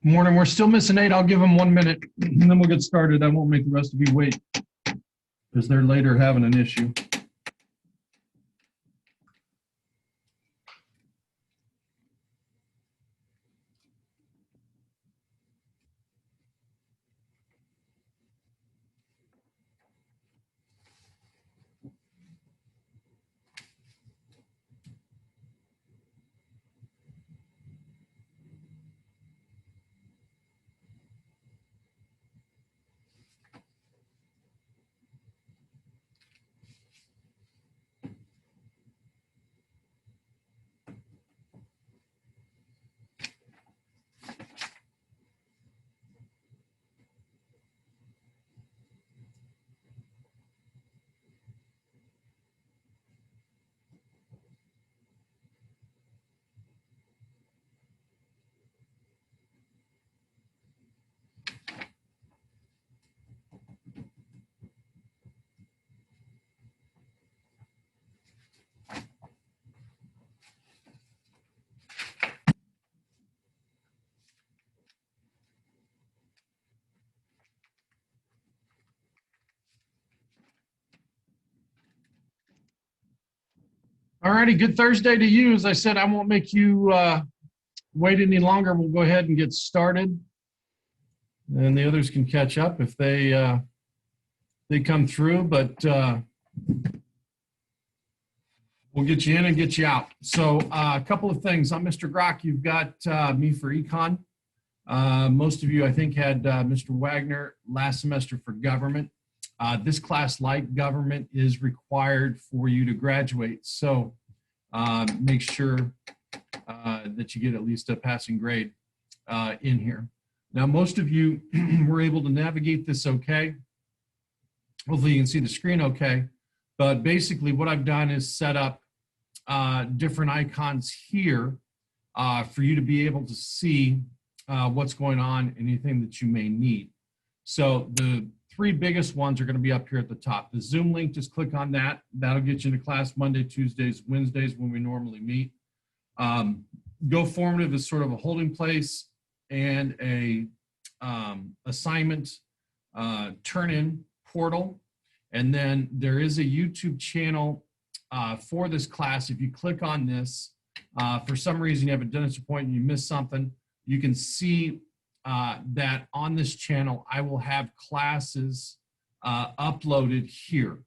Morning, we're still missing 8. I'll give them 1 minute and then we'll get started. I won't make the rest of you wait because they're later having an issue. All righty, good Thursday to you. As I said, I won't make you wait any longer. We'll go ahead and get started. And the others can catch up if they come through, but we'll get you in and get you out. So a couple of things. I'm Mr. Grock. You've got me for econ. Most of you, I think, had Mr. Wagner last semester for government. This class, like government, is required for you to graduate. So make sure that you get at least a passing grade in here. Now, most of you were able to navigate this okay. Hopefully you can see the screen okay. But basically what I've done is set up different icons here for you to be able to see what's going on, anything that you may need. So the 3 biggest ones are going to be up here at the top. The Zoom link, just click on that. That'll get you into class Monday, Tuesdays, Wednesdays when we normally meet. Go Formative is sort of a holding place and a assignment turn-in portal. And then there is a YouTube channel for this class. If you click on this, for some reason you have a dentist appointment, you missed something, you can see that on this channel, I will have classes uploaded here.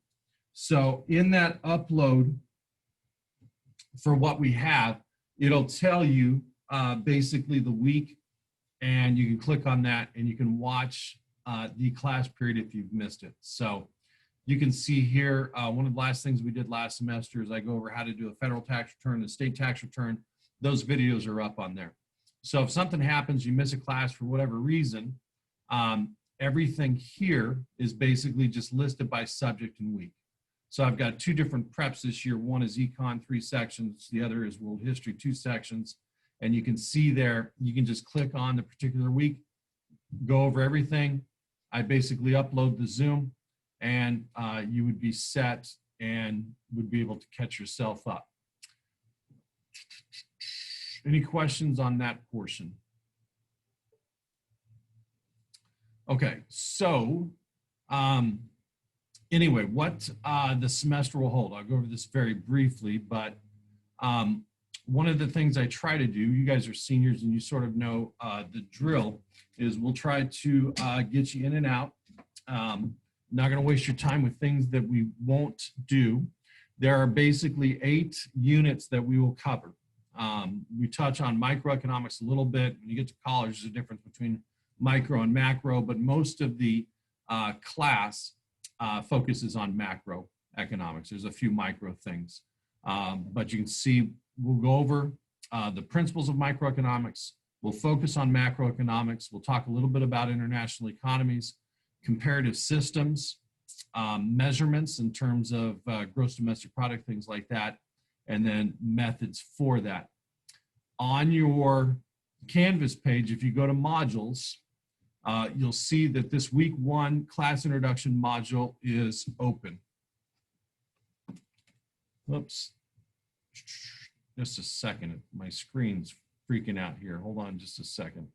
So in that upload for what we have, it'll tell you basically the week, and you can click on that and you can watch the class period if you've missed it. So you can see here, one of the last things we did last semester is I go over how to do a federal tax return, a state tax return. Those videos are up on there. So if something happens, you miss a class for whatever reason, everything here is basically just listed by subject and week. So I've got 2 different preps this year. One is econ, 3 sections. The other is world history, 2 sections. And you can see there, you can just click on the particular week, go over everything. I basically upload the Zoom, and you would be set and would be able to catch yourself up. Any questions on that portion? Okay, so anyway, what the semester will hold, I'll go over this very briefly, but one of the things I try to do, you guys are seniors and you sort of know the drill, is we'll try to get you in and out. Not gonna waste your time with things that we won't do. There are basically 8 units that we will cover. We touch on microeconomics a little bit. When you get to college, there's a difference between micro and macro, but most of the class focuses on macroeconomics. There's a few micro things, but you can see we'll go over the principles of microeconomics. We'll focus on macroeconomics. We'll talk a little bit about international economies, comparative systems, measurements in terms of gross domestic product, things like that, and then methods for that. On your Canvas page, if you go to modules, you'll see that this week 1 class introduction module is open. Whoops. Just a second. My screen's freaking out here. Hold on just a second.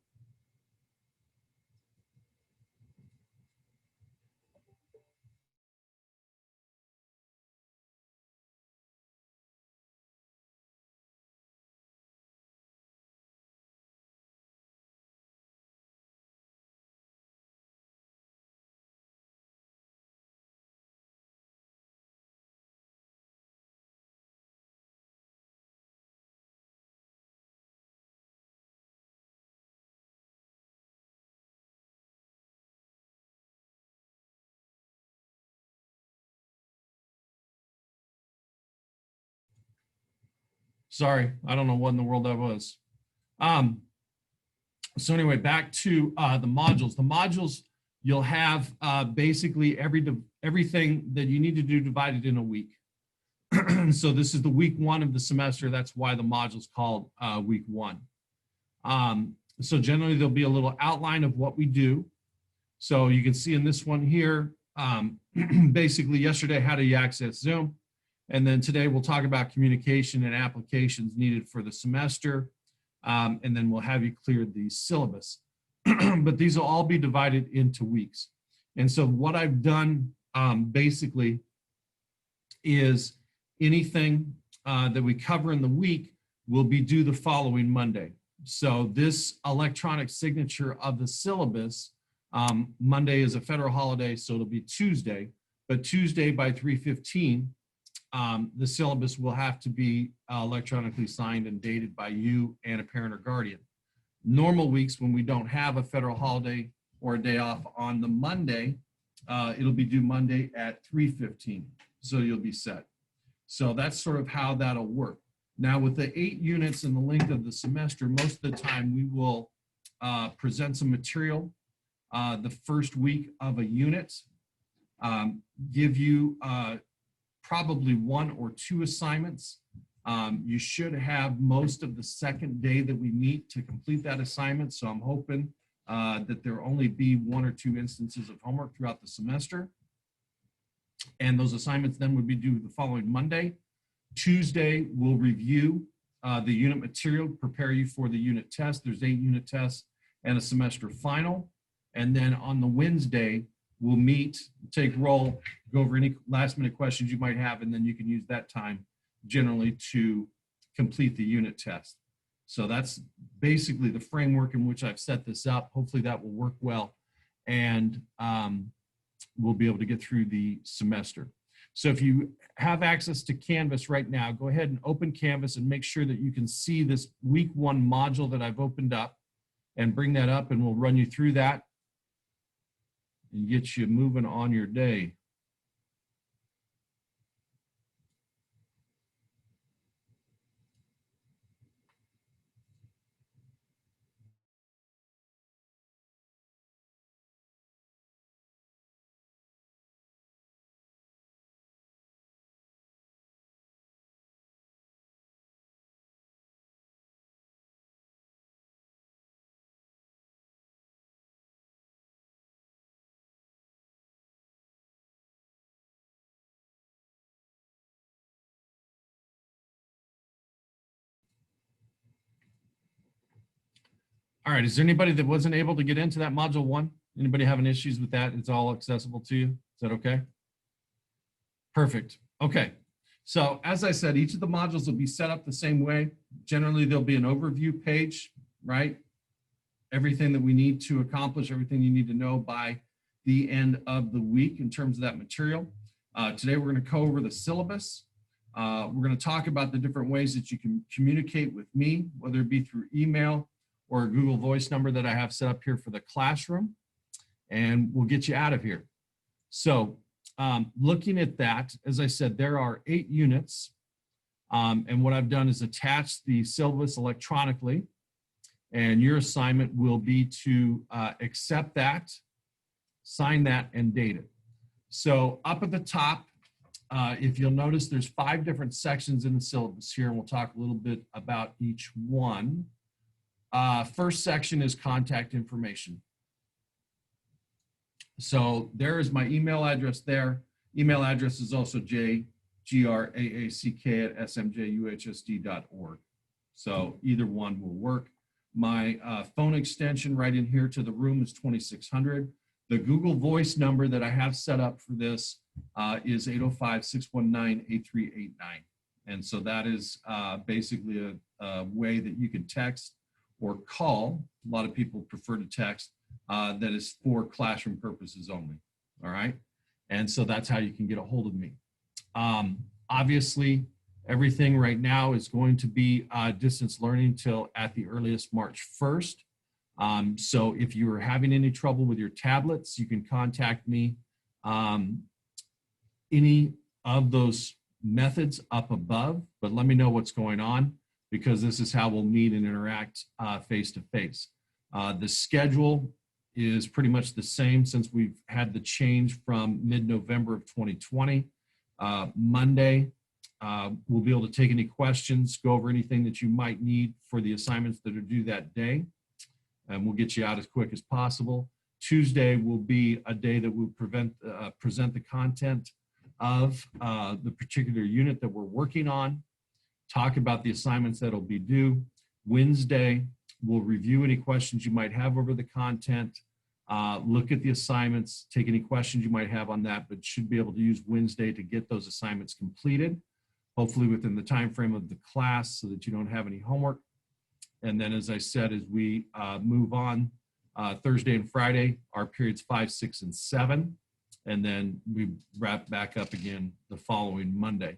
Sorry, I don't know what in the world that was. So anyway, back to the modules. The modules, you'll have basically everything that you need to do divided in a week. So this is the week 1 of the semester. That's why the module's called week 1. So generally there'll be a little outline of what we do. So you can see in this one here, basically yesterday, how do you access Zoom? And then today we'll talk about communication and applications needed for the semester. And then we'll have you clear the syllabus. But these will all be divided into weeks. And so what I've done basically is anything that we cover in the week will be due the following Monday. So this electronic signature of the syllabus, Monday is a federal holiday, so it'll be Tuesday. But Tuesday by 3:15, the syllabus will have to be electronically signed and dated by you and a parent or guardian. Normal weeks when we don't have a federal holiday or a day off on the Monday, it'll be due Monday at 3:15, so you'll be set. So that's sort of how that'll work. Now with the 8 units and the length of the semester, most of the time we will present some material the first week of a unit, give you probably 1 or 2 assignments. You should have most of the second day that we meet to complete that assignment. So I'm hoping that there only be 1 or 2 instances of homework throughout the semester. And those assignments then would be due the following Monday. Tuesday, we'll review the unit material, prepare you for the unit test. There's 8 unit tests and a semester final. And then on the Wednesday, we'll meet, take roll, go over any last minute questions you might have, and then you can use that time generally to complete the unit test. So that's basically the framework in which I've set this up. Hopefully that will work well, and we'll be able to get through the semester. So if you have access to Canvas right now, go ahead and open Canvas and make sure that you can see this week 1 module that I've opened up, and bring that up, and we'll run you through that and get you moving on your day. All right, is there anybody that wasn't able to get into that module 1? Anybody having issues with that? It's all accessible to you? Is that okay? Perfect. Okay. So as I said, each of the modules will be set up the same way. Generally, there'll be an overview page, right? Everything that we need to accomplish, everything you need to know by the end of the week in terms of that material. Today, we're going to go over the syllabus. We're going to talk about the different ways that you can communicate with me, whether it be through email or a Google Voice number that I have set up here for the classroom, and we'll get you out of here. So looking at that, as I said, there are 8 units, and what I've done is attach the syllabus electronically, and your assignment will be to accept that, sign that, and date it. So up at the top, if you'll notice, there's 5 different sections in the syllabus here, and we'll talk a little bit about each one. First section is contact information. So there is my email address there. Email address is also jgrack@smjuhsd.org. So either one will work. My phone extension right in here to the room is 2600. The Google Voice number that I have set up for this is 805-619-8389. And so that is basically a way that you can text or call. A lot of people prefer to text. That is for classroom purposes only. All right. And so that's how you can get a hold of me. Obviously, everything right now is going to be distance learning till at the earliest March 1st. So if you are having any trouble with your tablets, you can contact me. Any of those methods up above, but let me know what's going on, because this is how we'll meet and interact face-to-face. The schedule is pretty much the same since we've had the change from mid-November of 2020. Monday, we'll be able to take any questions, go over anything that you might need for the assignments that are due that day, and we'll get you out as quick as possible. Tuesday will be a day that we'll present the content of the particular unit that we're working on, talk about the assignments that'll be due. Wednesday, we'll review any questions you might have over the content, look at the assignments, take any questions you might have on that, but should be able to use Wednesday to get those assignments completed, hopefully within the time frame of the class so that you don't have any homework. And then, as I said, as we move on, Thursday and Friday, our periods 5, 6, and 7. And then we wrap back up again the following Monday.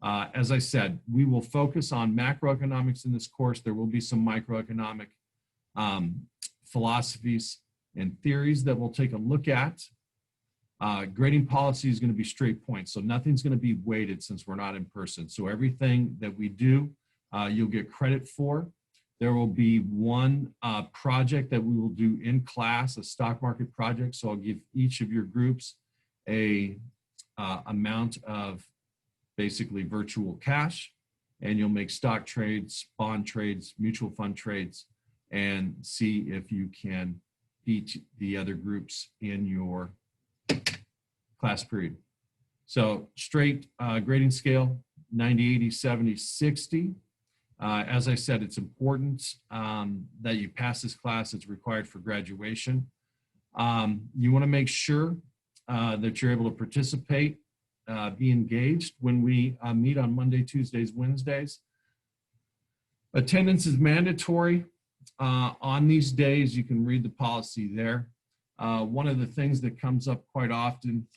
As I said, we will focus on macroeconomics in this course. There will be some microeconomic philosophies and theories that we'll take a look at. Grading policy is going to be straight points, so nothing's going to be weighted since we're not in person. So everything that we do, you'll get credit for. There will be one project that we will do in class, a stock market project. So I'll give each of your groups a amount of basically virtual cash, and you'll make stock trades, bond trades, mutual fund trades, and see if you can beat the other groups in your class period. So straight grading scale, 90, 80, 70, 60. As I said, it's important that you pass this class. It's required for graduation. You want to make sure that you're able to participate, be engaged when we meet on Monday, Tuesdays, Wednesdays. Attendance is mandatory. On these days, you can read the policy there. One of the things that comes up quite often,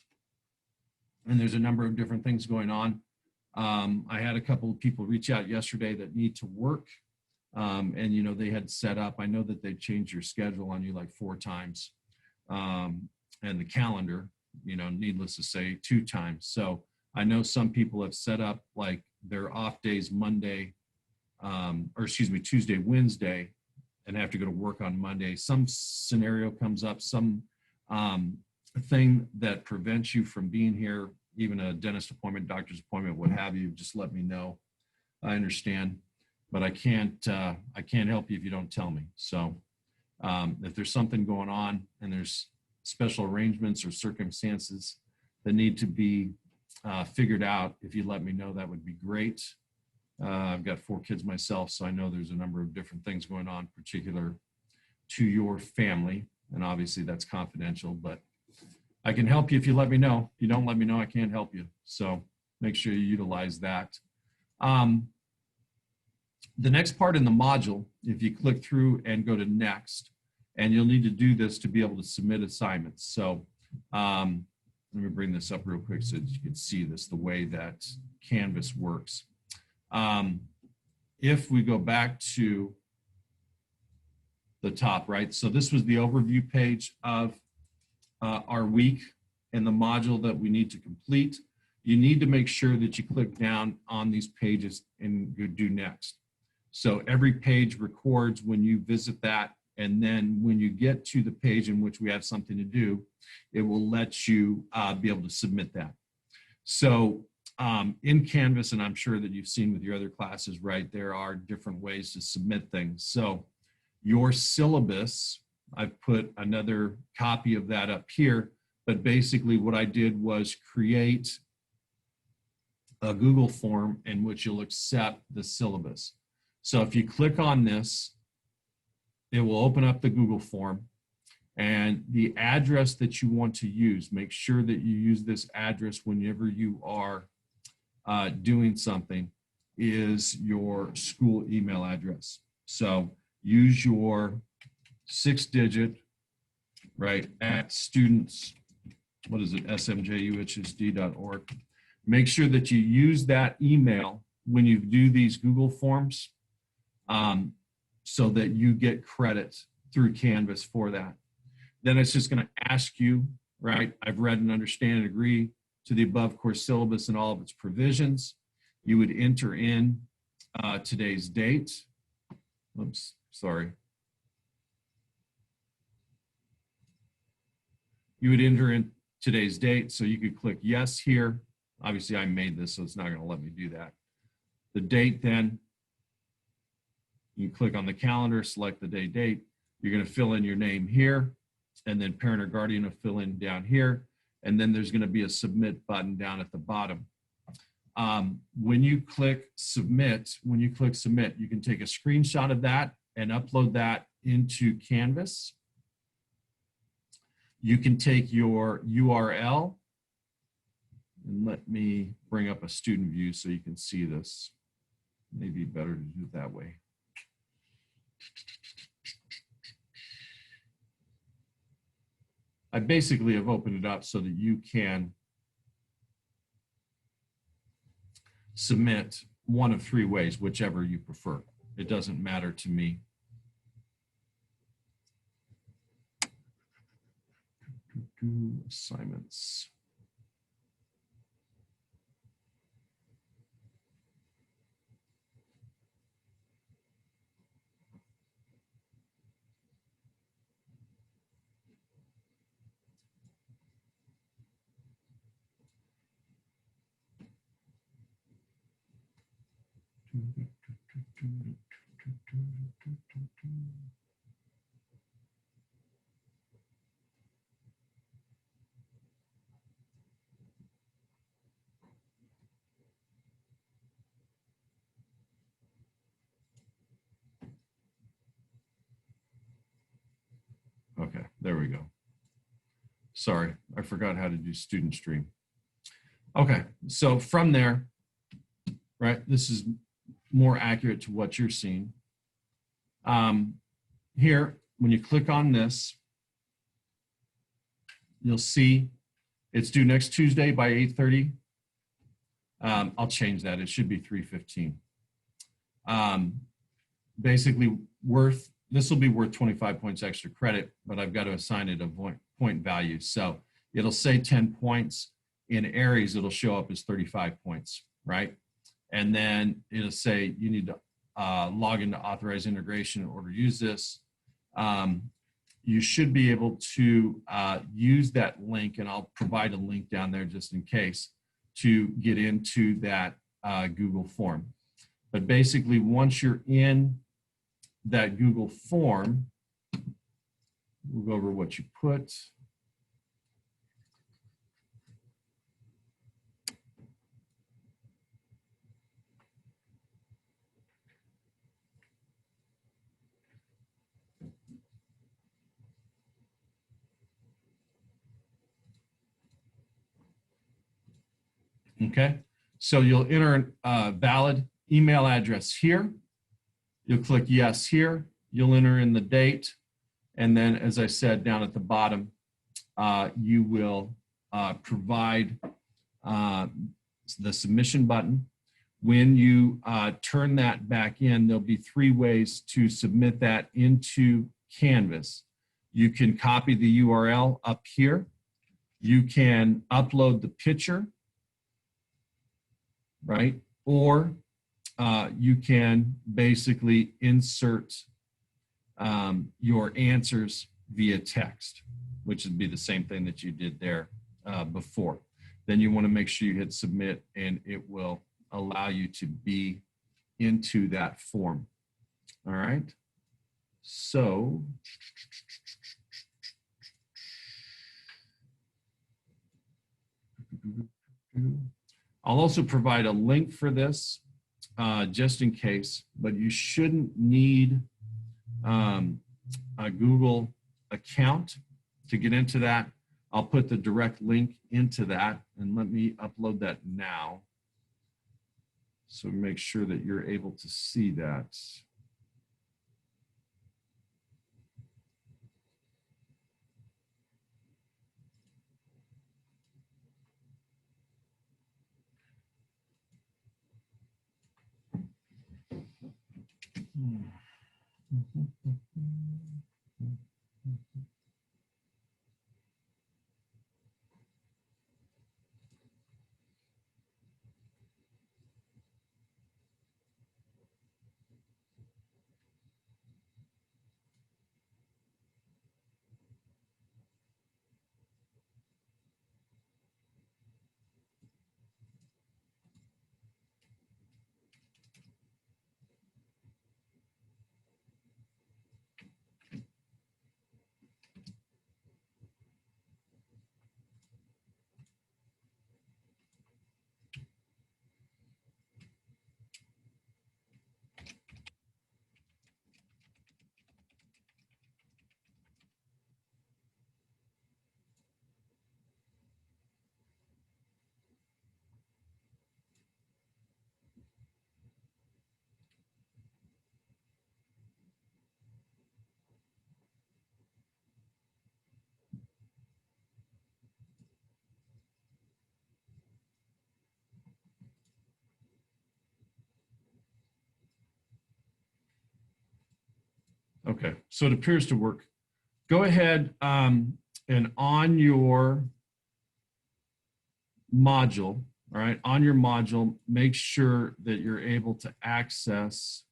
and there's a number of different things going on, I had a couple of people reach out yesterday that need to work, and you know, they had set up, I know that they changed your schedule on you like 4 times, and the calendar, you know, needless to say, 2 times. So I know some people have set up like their off days Monday, Tuesday, Wednesday, and have to go to work on Monday. Some scenario comes up, some thing that prevents you from being here, even a dentist appointment, doctor's appointment, what have you, just let me know. I understand, but I can't help you if you don't tell me. So if there's something going on and there's special arrangements or circumstances that need to be figured out, if you let me know, that would be great. I've got 4 kids myself, so I know there's a number of different things going on particular to your family, and obviously that's confidential, but I can help you if you let me know. If you don't let me know, I can't help you. So make sure you utilize that. The next part in the module, if you click through and go to next, and you'll need to do this to be able to submit assignments. So let me bring this up real quick so that you can see this, the way that Canvas works. If we go back to the top, right? So this was the overview page of our week and the module that we need to complete. You need to make sure that you click down on these pages and go do next. So every page records when you visit that, and then when you get to the page in which we have something to do, it will let you be able to submit that. So in Canvas, and I'm sure that you've seen with your other classes, right, there are different ways to submit things. So your syllabus, I've put another copy of that up here, but basically what I did was create a Google form in which you'll accept the syllabus. So if you click on this, it will open up the Google form, and the address that you want to use, make sure that you use this address whenever you are doing something, is your school email address. So use your 6-digit, right, at students, what is it, smjuhsd.org. Make sure that you use that email when you do these Google forms, so that you get credit through Canvas for that. Then it's just going to ask you, right, I've read and understand and agree to the above course syllabus and all of its provisions. You would enter in today's date. Oops, sorry. You would enter in today's date, so you could click yes here. Obviously, I made this, so it's not going to let me do that. The date, then, you click on the calendar, select the day, date. You're going to fill in your name here, and then parent or guardian will fill in down here. And then there's going to be a submit button down at the bottom. When you click submit, you can take a screenshot of that and upload that into Canvas. You can take your URL, and let me bring up a student view so you can see this. Maybe better to do it that way. I basically have opened it up so that you can submit one of 3 ways, whichever you prefer. It doesn't matter to me. Assignments. Okay, there we go. Sorry, I forgot how to do student stream. Okay, so from there, right, this is more accurate to what you're seeing. Here, when you click on this, you'll see it's due next Tuesday by 8:30. I'll change that. It should be 3:15. Basically, this will be worth 25 points extra credit, but I've got to assign it a point value. So it'll say 10 points. In Aries, it'll show up as 35 points, right? And then it'll say you need to log into authorized integration in order to use this. You should be able to use that link, and I'll provide a link down there just in case, to get into that Google form. But basically, once you're in that Google form, we'll go over what you put. Okay, so you'll enter a valid email address here. You'll click yes here. You'll enter in the date. And then, as I said, down at the bottom, you will provide the submission button. When you turn that back in, there'll be 3 ways to submit that into Canvas. You can copy the URL up here. You can upload the picture, right? Or you can basically insert your answers via text, which would be the same thing that you did there before. Then you want to make sure you hit submit, and it will allow you to be into that form. All right. So I'll also provide a link for this just in case, but you shouldn't need a Google account to get into that. I'll put the direct link into that, and let me upload that now. So make sure that you're able to see that. Okay, so it appears to work. Go ahead and on your module, all right, on your module, make sure that you're able to access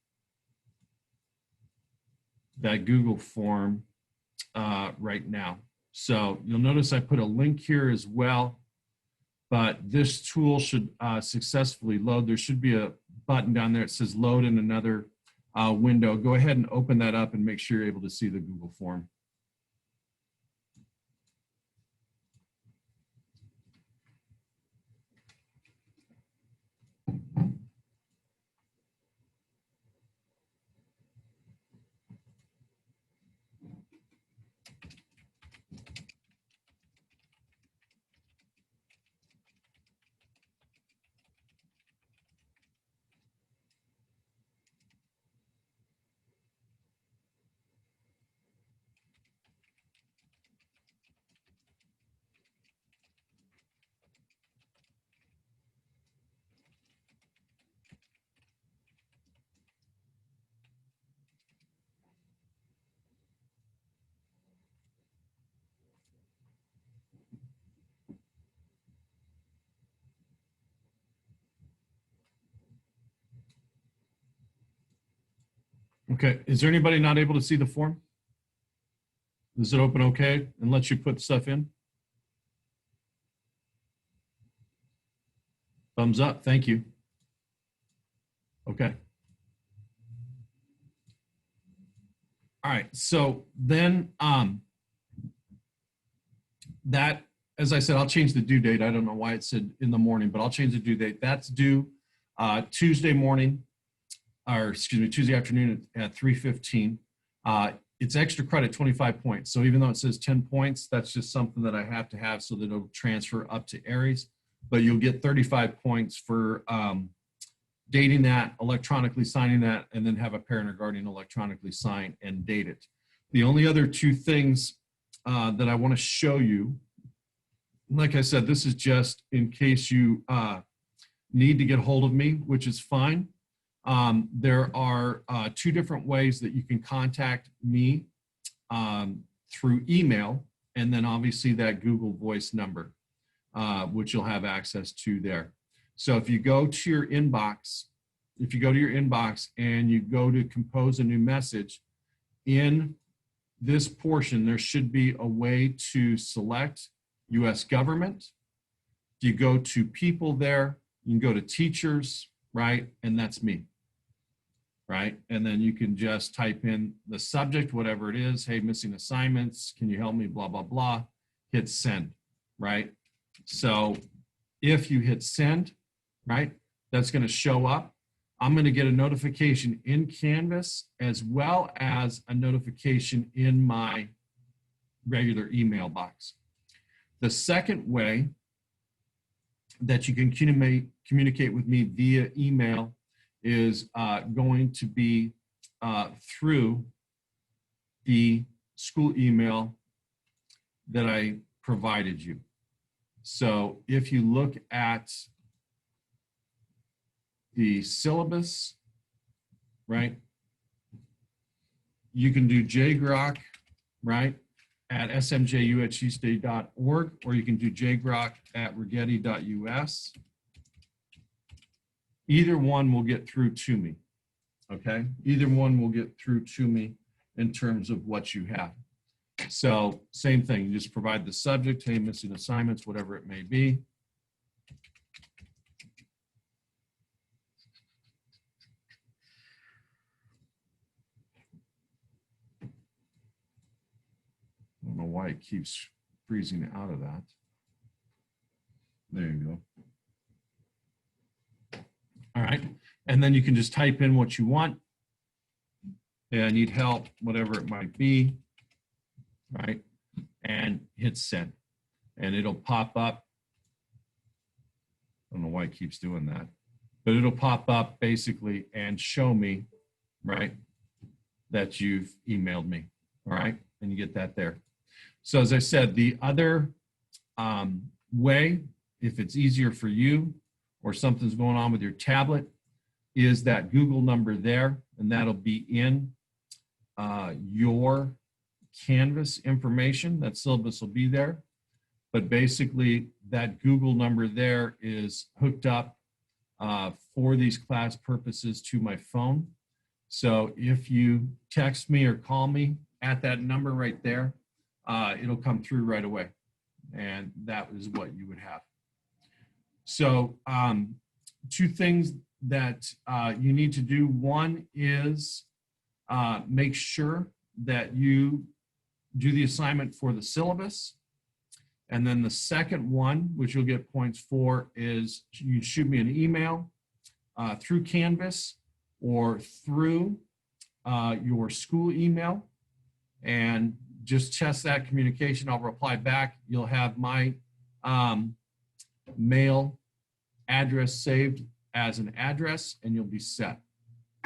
that Google form right now. So you'll notice I put a link here as well, but this tool should successfully load. There should be a button down there that says load in another window. Go ahead and open that up and make sure you're able to see the Google form. Okay, is there anybody not able to see the form? Does it open okay and lets you put stuff in? Thumbs up, thank you. Okay. All right, so then that, as I said, I'll change the due date. I don't know why it said in the morning, but I'll change the due date. That's due Tuesday morning, or excuse me, Tuesday afternoon at 3:15. It's extra credit, 25 points. So even though it says 10 points, that's just something that I have to have so that it'll transfer up to Aries. But you'll get 35 points for dating that, electronically signing that, and then have a parent or guardian electronically sign and date it. The only other 2 things that I want to show you like I said, this is just in case you need to get hold of me, which is fine. There are 2 different ways that you can contact me through email, and then obviously that Google Voice number, which you'll have access to there. So if you go to your inbox, and you go to compose a new message, in this portion, there should be a way to select U.S. government. You go to people there, you can go to teachers, right? And that's me, right? And then you can just type in the subject, whatever it is. Hey, missing assignments. Can you help me? Blah, blah, blah. Hit send, right? So if you hit send, right, that's going to show up. I'm going to get a notification in Canvas as well as a notification in my regular email box. The second way that you can communicate with me via email is going to be through the school email that I provided you. So if you look at the syllabus, right, you can do jgrock, right, at smjuhstate.org, or you can do jgrock at rigetti.us. Either one will get through to me, okay? Either one will get through to me in terms of what you have. So same thing, you just provide the subject, hey, missing assignments, whatever it may be. I don't know why it keeps freezing out of that. There you go. All right, and then you can just type in what you want. Hey, I need help, whatever it might be, right? And hit send, and it'll pop up. I don't know why it keeps doing that, but it'll pop up basically and show me, right, that you've emailed me, all right? And you get that there. So as I said, the other way, if it's easier for you or something's going on with your tablet, is that Google number there, and that'll be in your Canvas information. That syllabus will be there. But basically, that Google number there is hooked up for these class purposes to my phone. So if you text me or call me at that number right there, it'll come through right away. And that is what you would have. So 2 things that you need to do. One is make sure that you do the assignment for the syllabus. And then the second one, which you'll get points for, is you shoot me an email through Canvas or through your school email, and just test that communication. I'll reply back. You'll have my mail address saved as an address, and you'll be set.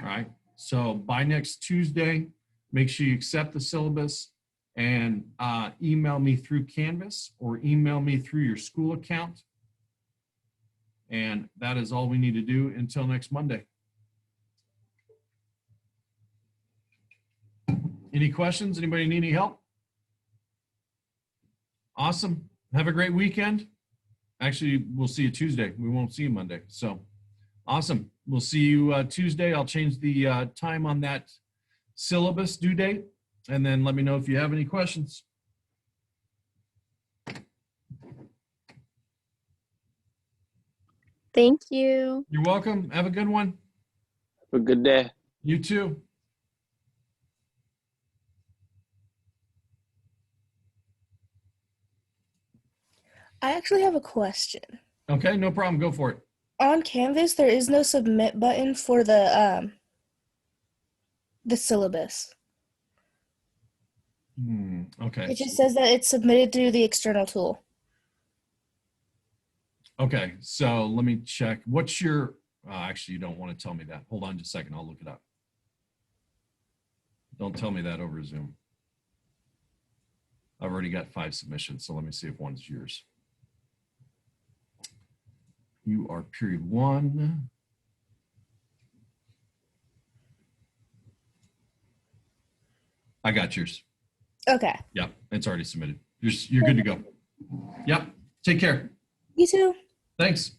All right. So by next Tuesday, make sure you accept the syllabus and email me through Canvas or email me through your school account. And that is all we need to do until next Monday. Any questions? Anybody need any help? Awesome. Have a great weekend. Actually, we'll see you Tuesday. We won't see you Monday. So awesome. We'll see you Tuesday. I'll change the time on that syllabus due date, and then let me know if you have any questions. Thank you. You're welcome. Have a good one. Have a good day. You too. I actually have a question. Okay, no problem. Go for it. On Canvas, there is no submit button for the syllabus. Okay. It just says that it's submitted through the external tool. Okay, so let me check. What's your, actually, you don't want to tell me that. Hold on just a second. I'll look it up. Don't tell me that over Zoom. I've already got 5 submissions, so let me see if one's yours. you are period 1. I got yours. Okay. Yeah, it's already submitted. You're good to go. Yep. Take care. You too. Thanks.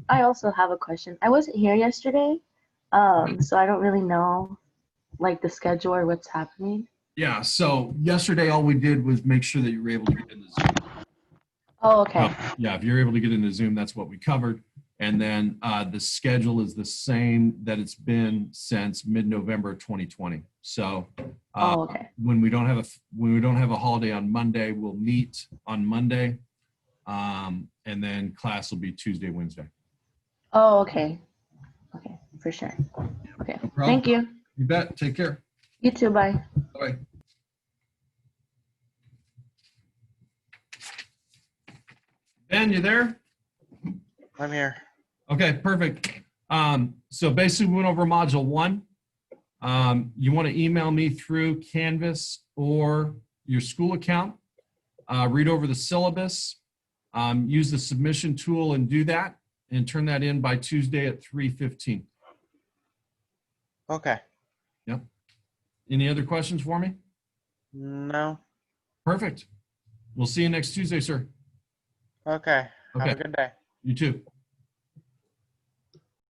I also have a question. I wasn't here yesterday, so I don't really know like the schedule or what's happening. Yeah. So yesterday, all we did was make sure that you were able to get into Zoom. Oh, okay. Yeah, if you're able to get into Zoom, that's what we covered. And then the schedule is the same that it's been since mid-November 2020. So Oh, okay. when we don't have a holiday on Monday, we'll meet on Monday, and then class will be Tuesday, Wednesday. Oh, okay. Okay, for sure. Okay. No problem. Thank you. You bet. Take care. You too. Bye. Bye. Ben, you there? I'm here. Okay, perfect. So basically we went over module 1. You want to email me through Canvas or your school account, read over the syllabus, use the submission tool and do that, and turn that in by Tuesday at 3:15. Okay. Yep. Any other questions for me? No. Perfect. We'll see you next Tuesday, sir. Okay. Have Okay. a good day. You too.